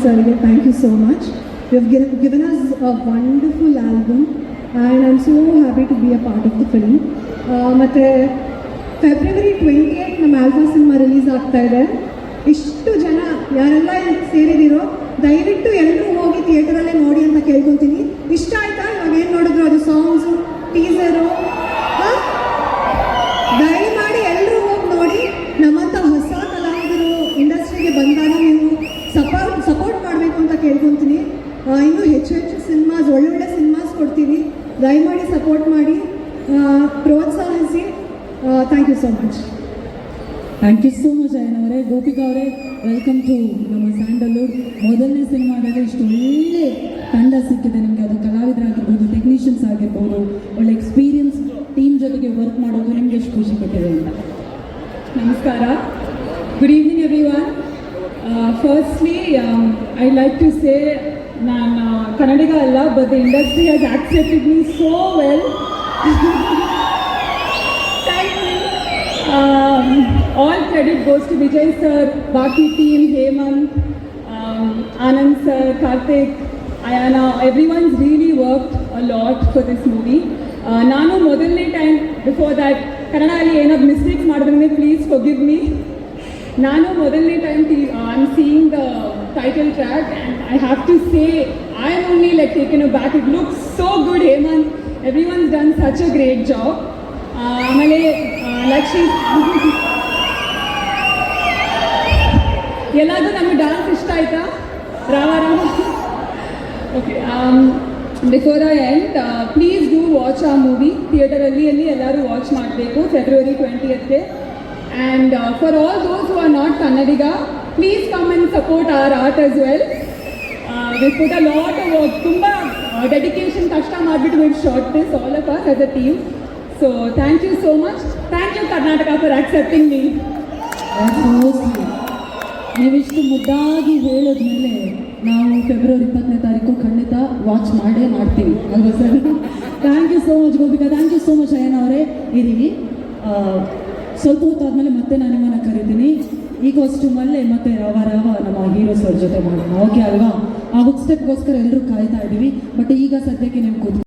ಸರ್ಗೆ thank you so much. You have given us a wonderful album and I am so happy to be a part of the film. ಮತ್ತು February 28 ನಮ್ಮ alpha cinema release ಆಗ್ತಾ ಇದೆ. ಇಷ್ಟು ಜನ ಯಾರೆಲ್ಲ ಇಲ್ಲಿ ಸೇರಿದಿರೋ ದಯವಿಟ್ಟು ಎಲ್ಲರೂ ಹೋಗಿ ಥಿಯೇಟರಲ್ಲೇ ನೋಡಿ ಅಂತ ಕೇಳ್ಕೊತೀನಿ. ಇಷ್ಟ ಆಯ್ತಾ? ಇವಾಗ ಏನು ನೋಡಿದ್ರು ಅದು ಸಾಂಗ್ಸು, ಟೀಸರು, ದಯಮಾಡಿ ಎಲ್ಲರೂ ಹೋಗಿ ನೋಡಿ. ನಮ್ಮಂಥ ಹೊಸ ಕಲಾವಿದರು ಇಂಡಸ್ಟ್ರಿಗೆ ಬಂದಾಗ ನೀವು ಸಪೋರ್ಟ್ ಮಾಡಬೇಕು ಅಂತ ಕೇಳ್ಕೊತೀನಿ. ಇನ್ನೂ ಹೆಚ್ಚು ಸಿನಿಮಾಸ್, ಒಳ್ಳೊಳ್ಳೆ ಸಿನಿಮಾಸ್ ಕೊಡ್ತೀವಿ. ದಯಮಾಡಿ ಸಪೋರ್ಟ್ ಮಾಡಿ, ಪ್ರೋತ್ಸಾಹಿಸಿ. Thank you so much. Thank you so much Ayyan ಅವರೇ. ಗೋಪಿಕಾ ಅವರೇ, ವೆಲ್ಕಮ್ ಟು ನಮ್ಮ ಸ್ಯಾಂಡಲ್ವುಡ್. ಮೊದಲನೇ ಸಿನಿಮಾದಲ್ಲಿ ಇಷ್ಟು ಒಳ್ಳೆ ತಂಡ ಸಿಕ್ಕಿದೆ ನಿಮಗೆ. ಅದು ಕಲಾವಿದರಾಗಿರ್ಬೋದು, ಟೆಕ್ನಿಷಿಯನ್ಸ್ ಆಗಿರ್ಬೋದು, ಒಳ್ಳೆ ಎಕ್ಸ್ಪೀರಿಯನ್ಸ್ ಟೀಮ್ ಜೊತೆಗೆ ವರ್ಕ್ ಮಾಡೋದು ನಿಮಗೆ ಎಷ್ಟು ಖುಷಿ ಕೊಟ್ಟಿದೆ ಅಂತ. ನಮಸ್ಕಾರ. Good evening everyone. Firstly I like to say, ನಾನು ಕನ್ನಡಿಗ ಅಲ್ಲ, but the industry has accepted me so well. All credit goes to Vijay sir, Baki team, Hemant, Anand sir, Karthik, Ayana. Everyone's really worked a lot for this movie. Nanu modalne time, before that, Kannadalli ಏನಾದ್ರು mistakes ಮಾಡಿದ್ರೆ please forgive me. Nanu modalne time I'm seeing the title track and I have to say I'm only like taken aback. It looks so good, Hemant. Everyone's done such a great job. ಆಮೇಲೆ ಲಕ್ಷ್ಮಿ ಎಲ್ಲಾದರೂ ನಮಗೆ dance ಇಷ್ಟ ಆಯ್ತಾ? Rama okay. Before I end, please do watch ಆ movie. ಥಿಯೇಟರಲ್ಲಿ ಎಲ್ಲರೂ watch ಮಾಡಬೇಕು February 20th. And for all those who are not Kannadiga, please come and support our art as well. We put a lot of work, ತುಂಬ dedication ಕಷ್ಟ ಮಾಡಿಬಿಟ್ಟು we shot this all of us as a team. So thank you so much. Thank you Karnataka for accepting me. ನೀವಿಷ್ಟು ಮುದ್ದಾಗಿ ಹೇಳಿದ್ಮೇಲೆ ನಾವು February 20ನೇ ತಾರೀಕು ಖಂಡಿತ watch ಮಾಡೇ ಮಾಡ್ತೀವಿ ಅಲ್ವಾ sir? Thank you so much Gopika. Thank you so much Ayyan ಅವರೇ. ಇರಿ, ಸ್ವಲ್ಪ ಹೊತ್ತಾದ್ಮೇಲೆ ಮತ್ತೆ ನಾನು ನಿಮ್ಮನ್ನು ಕರಿತೀನಿ. ಈ ಕಾಸ್ಟ್ಯೂಮಲ್ಲೇ ಮತ್ತೆ ರಾವ ನಮ್ಮ ಹೀರೋ ಸರ್ ಜೊತೆ ಮಾಡೋಣ, ಓಕೆ ಅಲ್ವಾ? ಆ ಹುಕ್ ಸ್ಟೆಪ್ಗೋಸ್ಕರ ಎಲ್ಲರೂ ಕಾಯ್ತಾ ಇದ್ದೀವಿ. ಬಟ್ ಈಗ ಸದ್ಯಕ್ಕೆ ನೀವು ಕೂತ್ಕೊಂಡು